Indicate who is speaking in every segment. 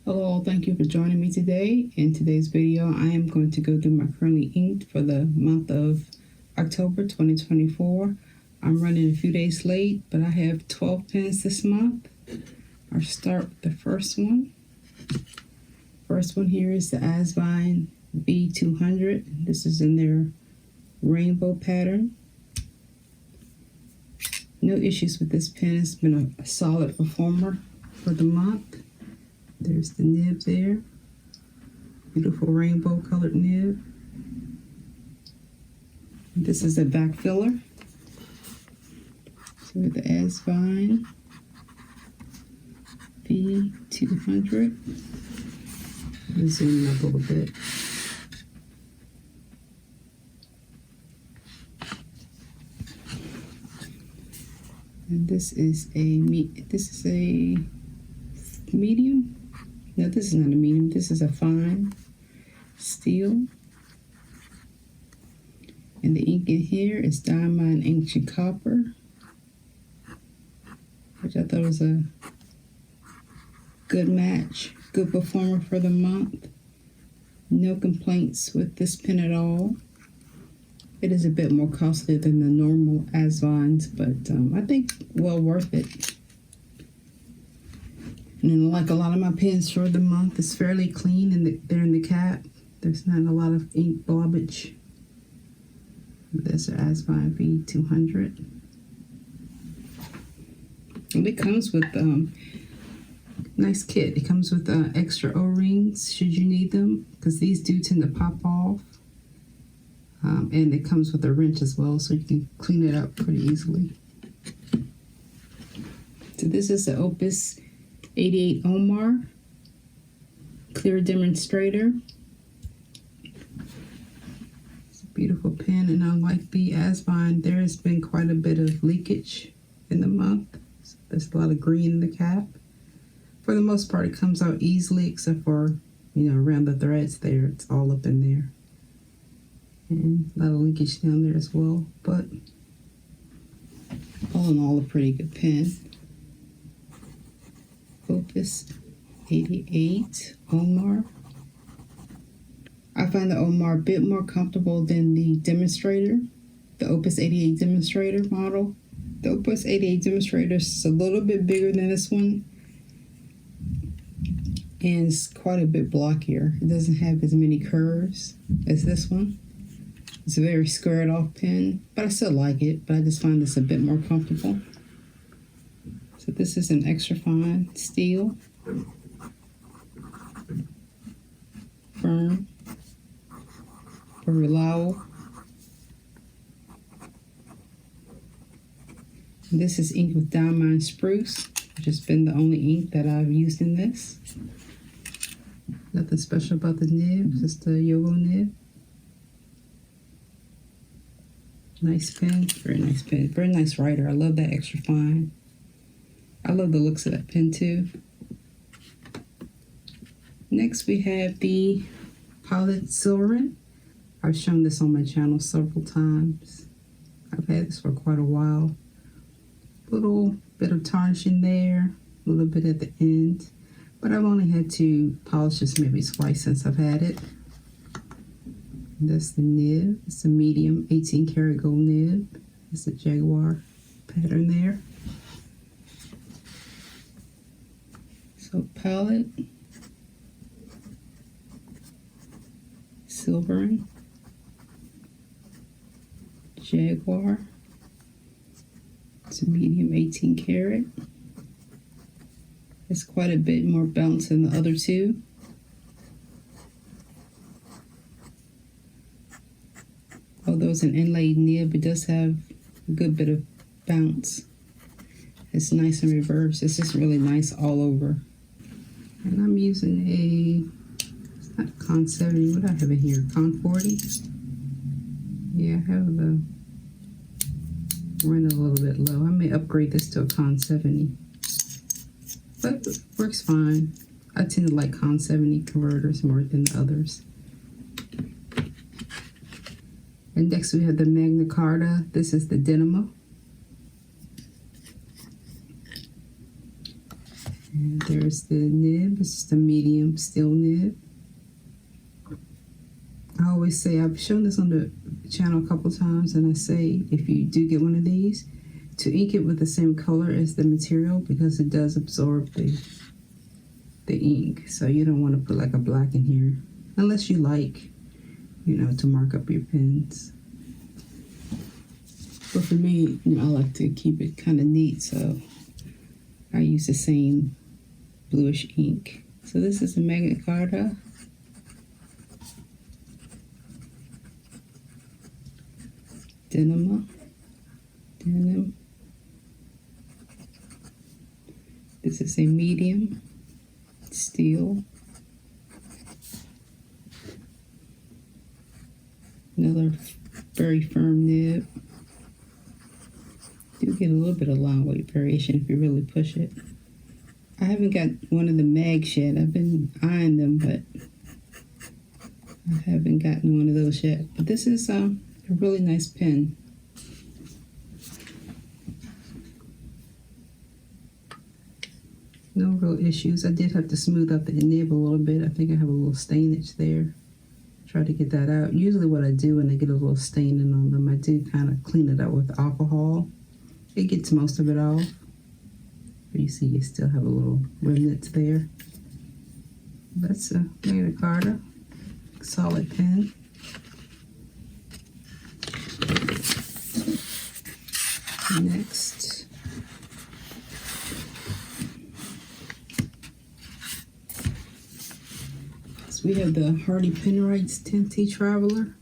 Speaker 1: Hello, thank you for joining me today. In today's video, I am going to go through my currently inked for the month of October 2024. I'm running a few days late, but I have 12 pens this month. I'll start with the first one. First one here is the Asvine B200. This is in their rainbow pattern. No issues with this pen. It's been a solid performer for the month. There's the nib there. Beautiful rainbow colored nib. This is a back filler. So with the Asvine B200. Let me zoom up a little bit. And this is a medium. No, this is not a medium. This is a fine steel. And the ink in here is Diamond Ancient Copper, which I thought was a good match, good performer for the month. No complaints with this pen at all. It is a bit more costly than the normal Asvines, but I think well worth it. And then, like a lot of my pens for the month, it's fairly clean and they're in the cap. There's not a lot of ink blobbage. This is Asvine B200. And it comes with nice kit. It comes with extra O-rings should you need them, because these do tend to pop off. And it comes with a wrench as well, so you can clean it up pretty easily. So this is the Opus 88 Omar clear demonstrator. It's a beautiful pen, and unlike the Asvine, there has been quite a bit of leakage in the month. So there's a lot of green in the cap. For the most part, it comes out easily, except for, around the threads there. It's all up in there. And a lot of leakage down there as well. But all in all, a pretty good pen. Opus 88 Omar. I find the Omar a bit more comfortable than the demonstrator, the Opus 88 demonstrator model. The Opus 88 demonstrator is a little bit bigger than this one, and it's quite a bit blockier. It doesn't have as many curves as this one. It's a very squared off pen, but I still like it, but I just find this a bit more comfortable. So this is an extra fine steel, firm, very reliable. And this is inked with Diamond Spruce, which has been the only ink that I've used in this. Nothing special about the nib, just a Yogo nib. Nice pen, very nice pen, very nice writer. I love that extra fine. I love the looks of that pen too. Next we have the Opal Silverin. I've shown this on my channel several times. I've had this for quite a while. Little bit of tarnishing there, a little bit at the end, but I've only had to polish this maybe twice since I've had it. And that's the nib. It's a medium 18 karat gold nib. It's a jaguar pattern there. So palette, Silverin, Jaguar. It's a medium 18 karat. It's quite a bit more bounce than the other two. Although it's an inlaid nib, it does have a good bit of bounce. It's nice in reverse. It's just really nice all over. And I'm using it's not Con 70, what do I have in here? Con 40? Yeah, I have the run a little bit low. I may upgrade this to a Con 70. But it works fine. I tend to like Con 70 converters more than the others. And next we have the Magna Carta. This is the Denimo. And there's the nib. It's just a medium steel nib. I always say, I've shown this on the channel a couple times, and I say if you do get one of these, to ink it with the same color as the material, because it does absorb the ink. So you don't want to put like a black in here, unless you like, you know, to mark up your pens. But for me, you know, I like to keep it kind of neat, so I use the same bluish ink. So this is a Magna Carta. Denim. This is a medium steel. Another very firm nib. You get a little bit of long weight variation if you really push it. I haven't got one of the mags yet. I've been eyeing them, but I haven't gotten one of those yet. But this is a really nice pen. No real issues. I did have to smooth up the nib a little bit. I think I have a little stainage there. Try to get that out. Usually what I do when I get a little staining on them, I do kind of clean it up with alcohol. It gets most of it off. But you see you still have a little remnants there. That's a Magna Carta. Solid pen. Next. So we have the Hardy Penwrights 10T Traveler.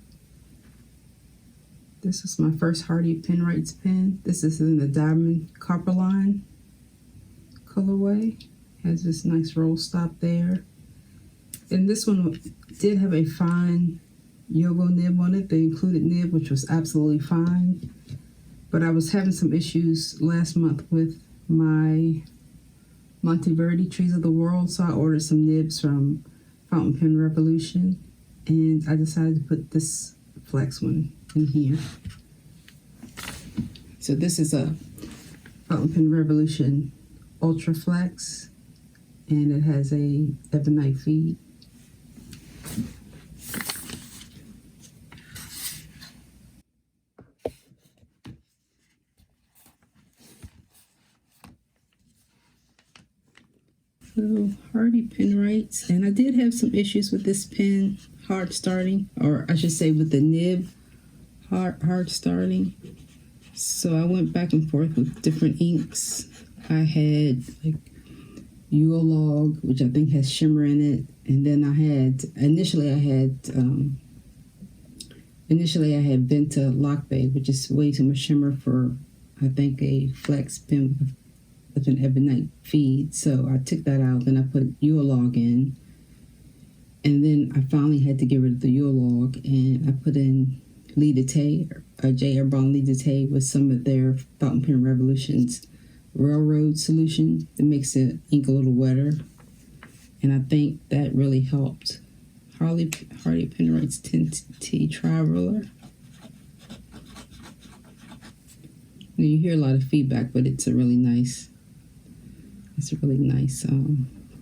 Speaker 1: This is my first Hardy Penwrights pen. This is in the Diamond Copperline colorway. Has this nice roll stop there. And this one did have a fine Yogo nib on it, the included nib, which was absolutely fine. But I was having some issues last month with my Monteverdi Trees of the World, so I ordered some nibs from Fountain Pen Revolution, and I decided to put this flex one in here. So this is a Fountain Pen Revolution Ultra Flex, and it has a ebonite feed. So Hardy Penwrights, and I did have some issues with this pen hard starting, or I should say with the nib hard starting. So I went back and forth with different inks. I had like Log, which I think has shimmer in it, and then initially I had Venta Lock Bay, which is way too much shimmer for I think a flex pen with an ebonite feed. So I took that out, then I put Log in, and then I finally had to get rid of the Log, and I put in Lee de Tay, J. Herbon Lee de Tay, with some of their Fountain Pen Revolutions railroad solution that makes the ink a little wetter, and I think that really helped. Hardy Penwrights 10T Traveler. Now you hear a lot of feedback, but it's a really nice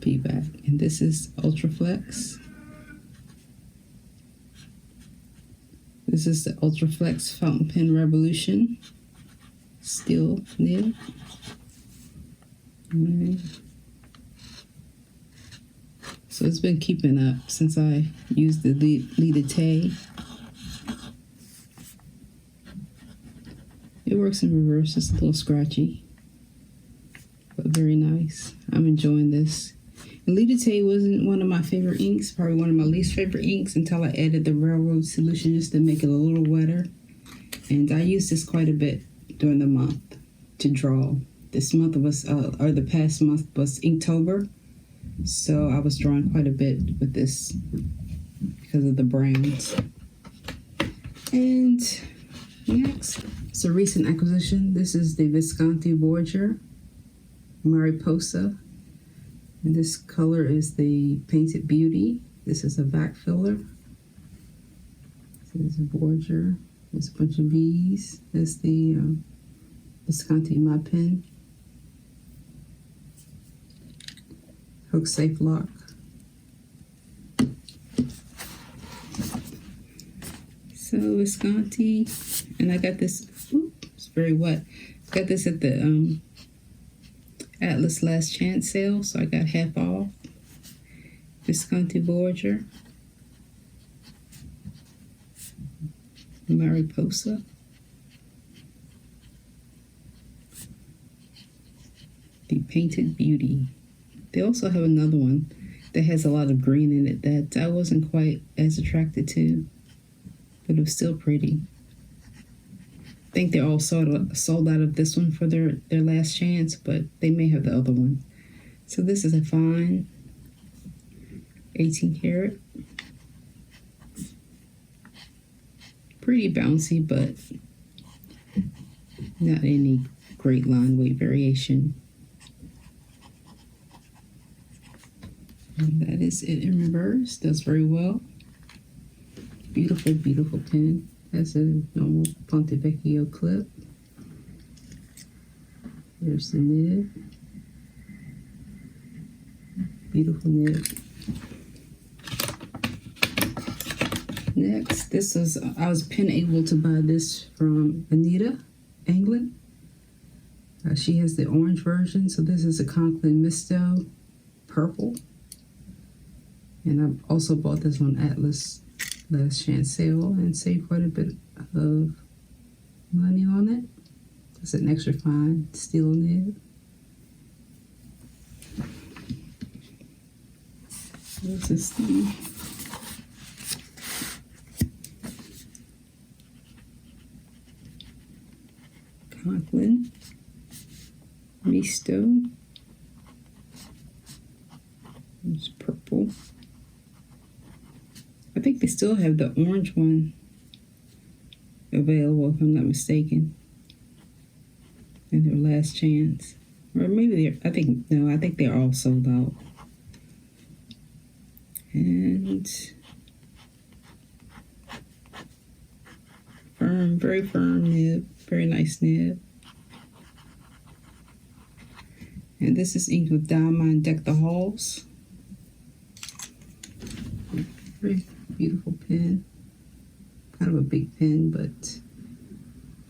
Speaker 1: feedback. And this is Ultra Flex. This is the Ultra Flex Fountain Pen Revolution steel nib. So it's been keeping up since I used the Lee de Tay. It works in reverse. It's a little scratchy, but very nice. I'm enjoying this. And Lee de Tay wasn't one of my favorite inks, probably one of my least favorite inks, until I added the railroad solution just to make it a little wetter. And I used this quite a bit during the month to draw. This month was, or the past month was Inktober, so I was drawing quite a bit with this because of the browns. And next, it's a recent acquisition. This is the Visconti Voyager Mariposa, and this color is the Painted Beauty. This is a back filler. This is a Voyager. There's a bunch of bees. That's the Visconti My Pen. hook safe lock. So Visconti, and I got this, it's very wet. Got this at the Atlas Last Chance sale, so I got half off. Visconti Voyager. Mariposa. The Painted Beauty. They also have another one that has a lot of green in it that I wasn't quite as attracted to, but it was still pretty. I think they're all sold out of this one for their last chance, but they may have the other one. So this is a fine 18 karat. Pretty bouncy, but not any great line weight variation. And that is it in reverse. Does very well. Beautiful, beautiful pen. Has a normal Ponte Vecchio clip. There's the nib. Beautiful nib. Next, this is, I was able to buy this from Anita, England. She has the orange version, so this is a Conlin Misto purple. And I also bought this on Atlas Last Chance sale and saved quite a bit of money on it. It's an extra fine steel nib. This is the Conlin Misto. It's purple. I think they still have the orange one available, if I'm not mistaken, in their last chance. Or maybe they're, I think they're all sold out. And firm, very firm nib, very nice nib. And this is inked with Diamond Deck the Halls. Very beautiful pen. Kind of a big pen, but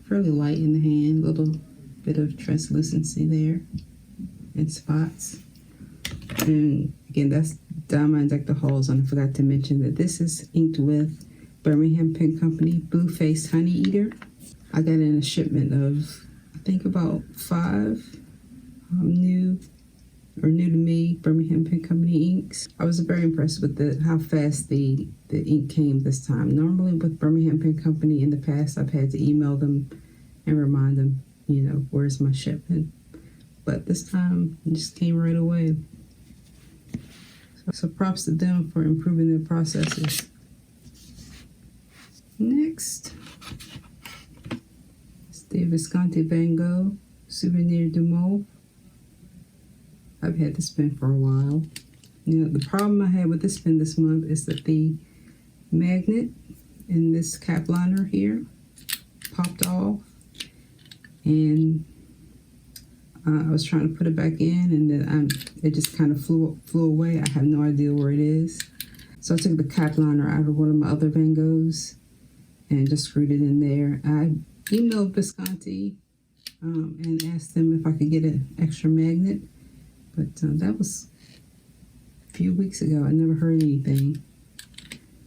Speaker 1: fairly light in the hand. Little bit of translucency there and spots. And again, that's Diamond Deck the Halls. And I forgot to mention that this is inked with Birmingham Pen Company Blue Face Honey Eater. I got in a shipment of, I think, about 5 new to me Birmingham Pen Company inks. I was very impressed with how fast the ink came this time. Normally with Birmingham Pen Company in the past, I've had to email them and remind them, you know, where's my shipment. But this time it just came right away. So props to them for improving their processes. Next, it's the Visconti Bango Souvenir de Mauve. I've had this pen for a while. You know, the problem I had with this pen this month is that the magnet in this cap liner here popped off, and I was trying to put it back in, and then it just kind of flew away. I have no idea where it is. So I took the cap liner out of one of my other Bangos and just screwed it in there. I emailed Visconti and asked them if I could get an extra magnet. But that was a few weeks ago. I never heard anything.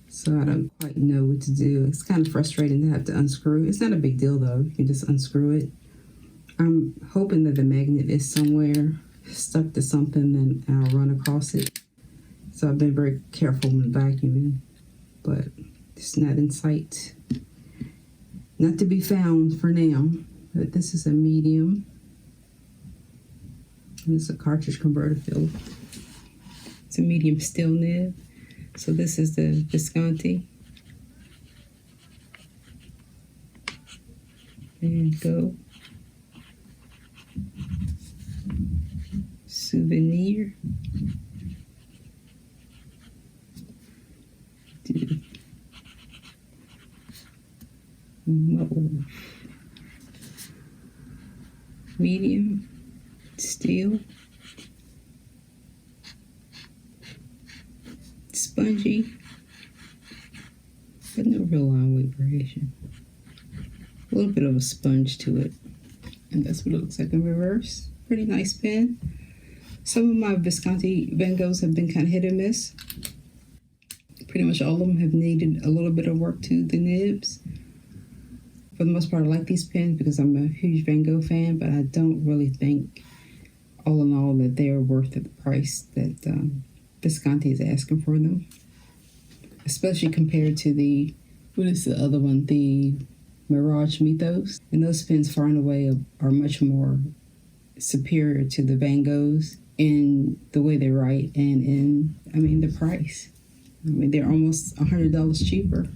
Speaker 1: So I don't quite know what to do. It's kind of frustrating to have to unscrew. It's not a big deal though. You can just unscrew it. I'm hoping that the magnet is somewhere stuck to something and I'll run across it. So I've been very careful when vacuuming, but it's not in sight. Not to be found for now, but this is a medium. It's a cartridge converter fill. It's a medium steel nib. So this is the Visconti. And go. Souvenir. Mauve. Medium steel. spongy, but no real line weight variation. A little bit of a sponge to it. And that's what it looks like in reverse. Pretty nice pen. Some of my Visconti Bangos have been kind of hit or miss. Pretty much all of them have needed a little bit of work to the nibs. For the most part, I like these pens because I'm a huge Van Gogh fan, but I don't really think, all in all, that they're worth the price that Visconti is asking for them. Especially compared to the, what is the other one? The Mirage Mythos. And those pens, far and away, are much more superior to the Van Goghs in the way they write and in, the price. They're almost $100 cheaper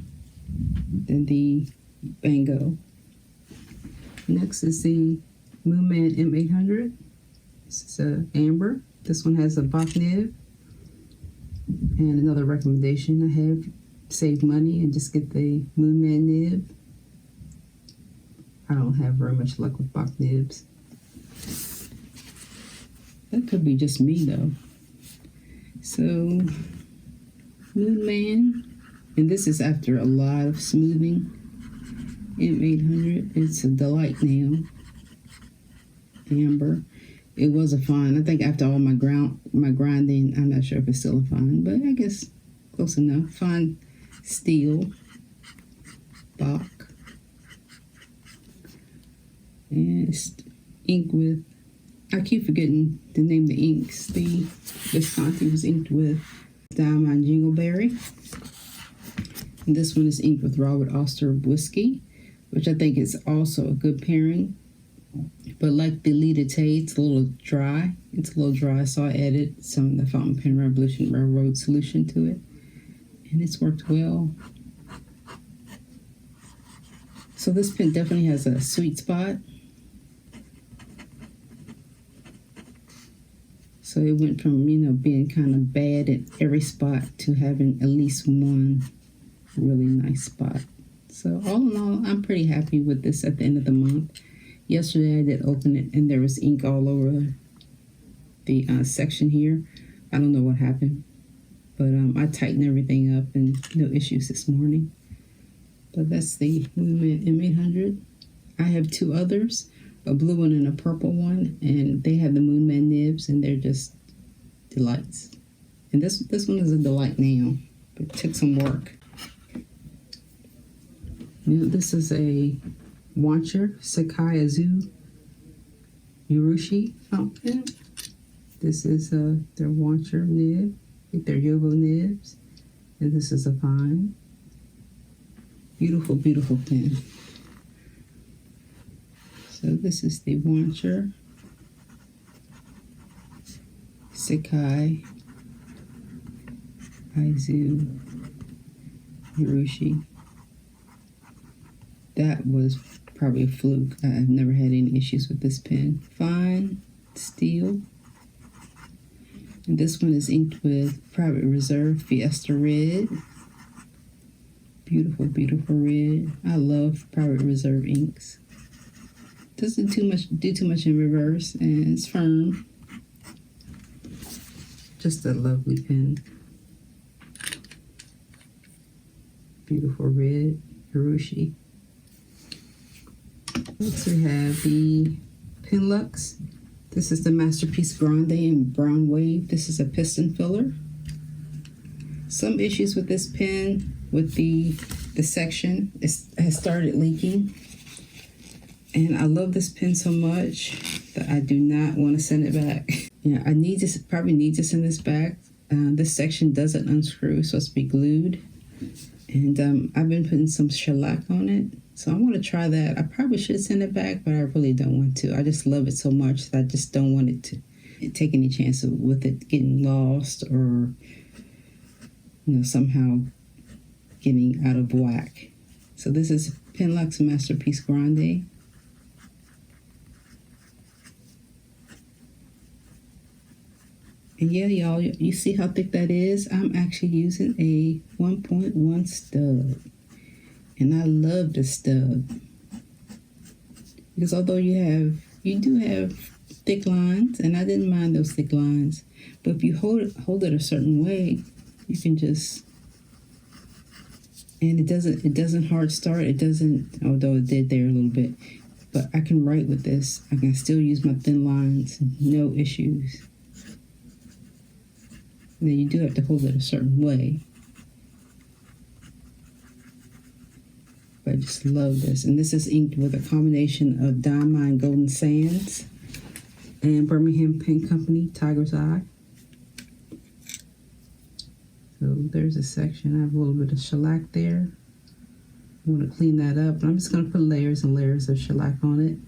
Speaker 1: than the Bango. Next is the Moonman M800. This is a amber. This one has a Bach nib. And another recommendation I have: save money and just get the Moonman nib. I don't have very much luck with Bach nibs. That could be just me though. So Moonman, and this is after a lot of smoothing. M800, it's a delight now. Amber. It was a fine. I think after all my grinding, I'm not sure if it's still a fine, but I guess close enough. Fine steel. Bach. And it's inked with, I keep forgetting the name of the inks. The Visconti was inked with Diamond Jingleberry. And this one is inked with Robert Oster Whiskey, which I think is also a good pairing. But like the Lita-Tay, it's a little dry. So I added some of the Fountain Pen Revolution Railroad solution to it. And it's worked well. So this pen definitely has a sweet spot. So it went from, being kind of bad at every spot to having at least one really nice spot. So all in all, I'm pretty happy with this at the end of the month. Yesterday I did open it and there was ink all over the section here. I don't know what happened, but I tightened everything up and no issues this morning. But that's the Moonman M800. I have two others, a blue one and a purple one, and they have the Moonman nibs and they're just delights. And this one is a delight now, but it took some work. This is a Wer Sikai Yushi fountain. This is their Wancher nib, their Yovo nibs, and this is a fine. Beautiful, beautiful pen. So this is the Wancher Sikai Yushi. That was probably a fluke. I've never had any issues with this pen. Fine steel. And this one is inked with Private Reserve Fiesta Red. Beautiful, beautiful red. I love Private Reserve inks. Doesn't do too much in reverse, and it's firm. Just a lovely pen. Beautiful red Hiroshi. Next we have the Penlux. This is the Masterpiece Grande in Brown Wave. This is a piston filler. Some issues with this pen, with the section. It has started leaking. And I love this pen so much that I do not want to send it back. Yeah, I probably need to send this back. This section doesn't unscrew, so it's be glued. And I've been putting some shellac on it. So I want to try that. I probably should send it back, but I really don't want to. I just love it so much that I just don't want it to take any chance with it getting lost or, somehow getting out of whack. So this is Penlux Masterpiece Grande. And yeah, y'all, you see how thick that is? I'm actually using a 1.1 stub. And I love the stub. Because although you do have thick lines, and I didn't mind those thick lines, but if you hold it a certain way, You can just, and it doesn't hard start. It doesn't, although it did there a little bit, but I can write with this. I can still use my thin lines, no issues. And then you do have to hold it a certain way. But I just love this. And this is inked with a combination of Diamond Golden Sands and Birmingham Pen Company Tiger's Eye. So there's a section. I have a little bit of shellac there. I'm going to clean that up. But I'm just going to put layers and layers of shellac on it.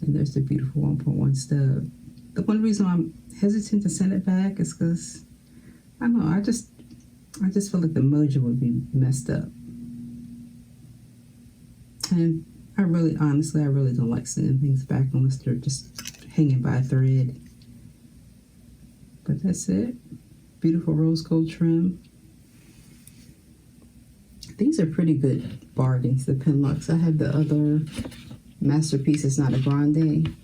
Speaker 1: And there's the beautiful 1.1 stub. The one reason I'm hesitant to send it back is because, I don't know, I just feel like the mojo would be messed up. And I really don't like sending things back unless they're just hanging by a thread. But that's it. Beautiful rose gold trim. These are pretty good bargains, the Penlux. I have the other Masterpiece. It's not a grande.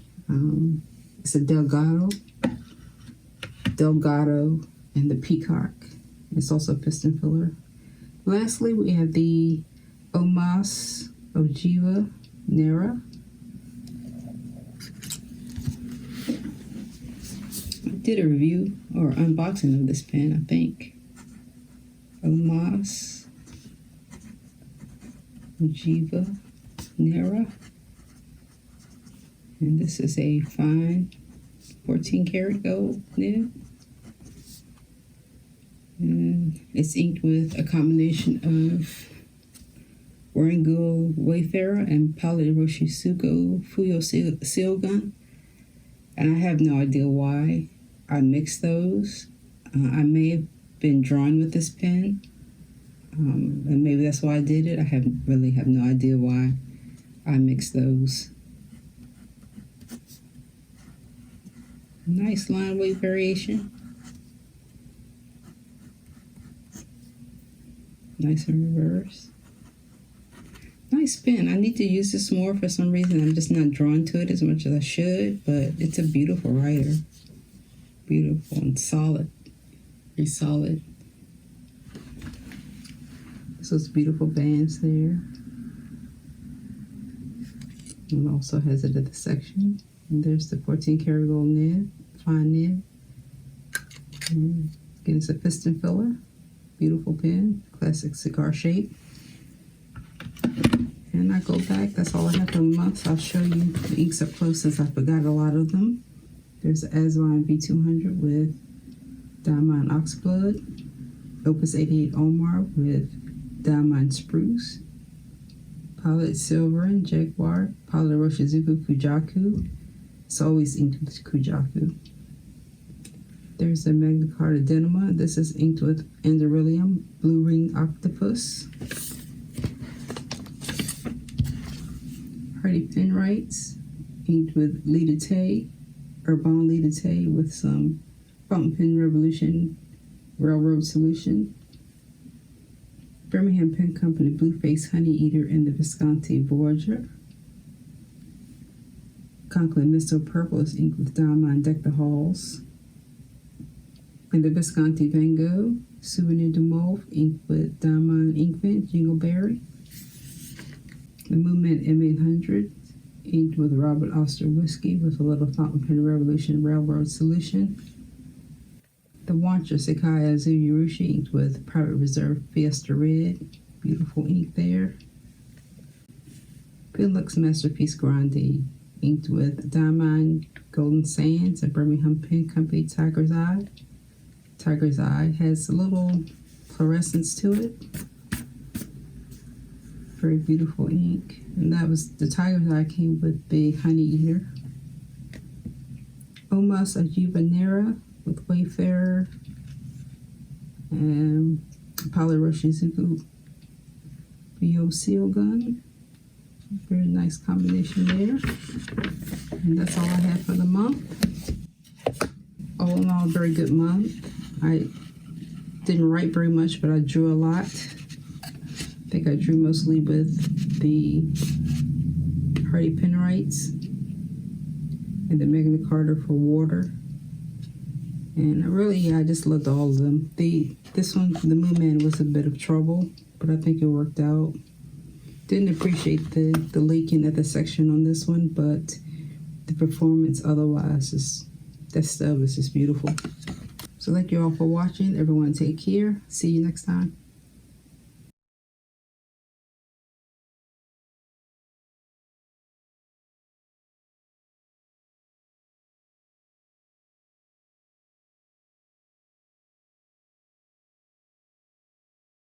Speaker 1: It's a Delgado, and the Peacock. It's also a piston filler. Lastly, we have the Omas OA Nera. I did a review or unboxing of this pen, I think. Omas OA Nera. And this is a fine 14 karat gold nib. And it's inked with a combination of Orango Wayfarer and Paliroshizuko Fuyo Seal Gun. And I have no idea why I mixed those. I may have been drawn with this pen. And maybe that's why I did it. I really have no idea why I mixed those. Nice line weight variation. Nice in reverse. Nice pen. I need to use this more for some reason. I'm just not drawn to it as much as I should, but it's a beautiful writer. Beautiful and solid. Very solid. So it's beautiful bands there. And also has it at the section. And there's the 14 karat gold nib, fine nib. And again, it's a piston filler. Beautiful pen, classic cigar shape. And I go back, that's all I have for the month. So I'll show you the inks up close since I forgot a lot of them. There's the Asvine B200 with Diamond Oxblood. Opus 88 Omar with Diamond Spruce. Opal Silverin Jaguar. Paliroshizuku Kujaku. It's always inked with Kujaku. There's the Magna Carta Denimo. This is inked with Enderilium Blue Ring Octopus. Hardy Penwrights, inked with Lidate, Urban Lidate with some Fountain Pen Revolution Railroad Solution. Birmingham Pen Company Blueface Honey Eater and the Visconti Voyager. Conlin Misto Purple is inked with Diamond Deck the Halls. And the Visconti Bango Souvenir de Mauve inked with Diamond Inkvent Jingleberry. The Moonman M800 inked with Robert Oster Whiskey with a little Fountain Pen Revolution Railroad Solution. The Wer Sikai Yushi inked with Private Reserve Fiesta Red. Beautiful ink there. Penlux Masterpiece Grande inked with Diamond Golden Sands and Birmingham Pen Company Tiger's Eye. Tiger's Eye has a little fluorescence to it. Very beautiful ink. And that was the Tiger's Eye came with the Honey Eater. Omas OA Nera with Wayfarer and Paliroshizuku Fuyo Seal Gun. Very nice combination there. And that's all I have for the month. All in all, a very good month. I didn't write very much, but I drew a lot. I think I drew mostly with the Hardy Penwrights and the Magna Carta for water. And I just loved all of them. This one, the Moonman, was a bit of trouble, but I think it worked out. Didn't appreciate the leaking at the section on this one, but the performance otherwise that stub is just beautiful. So thank you all for watching. Everyone take care. See you next time.